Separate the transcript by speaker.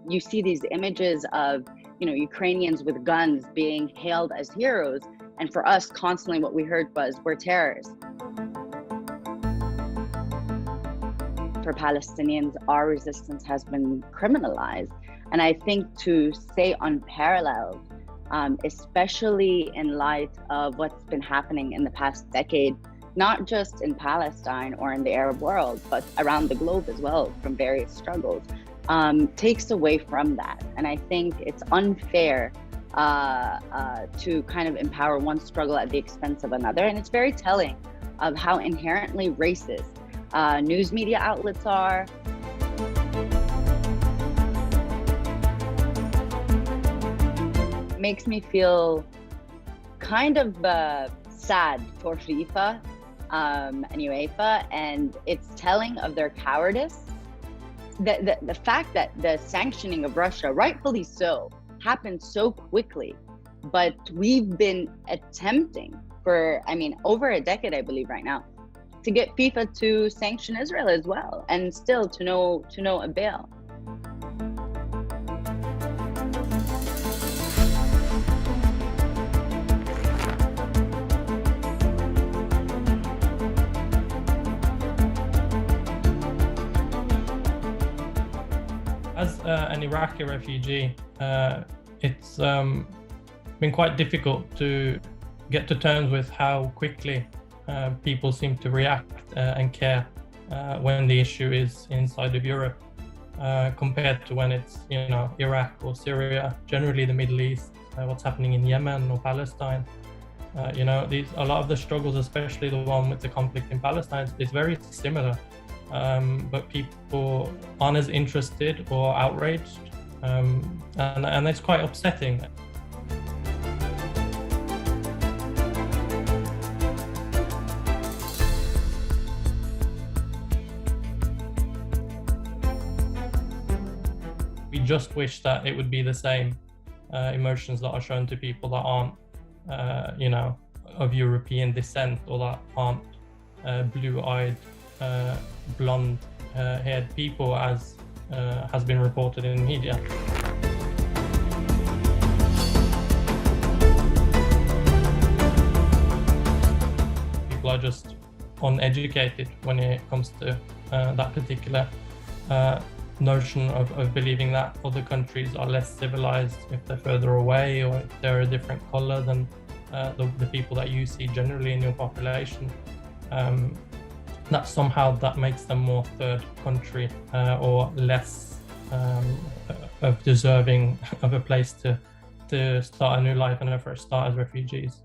Speaker 1: You see these images of, Ukrainians with guns being hailed as heroes, and for us, constantly what we heard was, "We're terrorists." For Palestinians, our resistance has been criminalized. And I think to stay unparalleled, especially in light of what's been happening in the past decade, not just in Palestine or in the Arab world, but around the globe as well, from various struggles, takes away from that. And I think it's unfair to kind of empower one struggle at the expense of another. And it's very telling of how inherently racist news media outlets are. Makes me feel kind of sad for FIFA and UEFA, and it's telling of their cowardice. The fact that the sanctioning of Russia, rightfully so, happened so quickly, but we've been attempting for, over a decade, I believe right now, to get FIFA to sanction Israel as well, and still to no avail.
Speaker 2: As an Iraqi refugee, it's been quite difficult to get to terms with how quickly people seem to react and care when the issue is inside of Europe, compared to when it's, Iraq or Syria, generally the Middle East, what's happening in Yemen or Palestine. A lot of the struggles, especially the one with the conflict in Palestine, is very similar. But people aren't as interested or outraged, and it's quite upsetting. We just wish that it would be the same emotions that are shown to people that aren't, of European descent, or that aren't blue-eyed, blonde-haired people, as has been reported in the media. People are just uneducated when it comes to that particular notion of believing that other countries are less civilized if they're further away, or if they're a different color than the people that you see generally in your population. That somehow that makes them more third country, or less of deserving of a place to start a new life and a fresh start as refugees.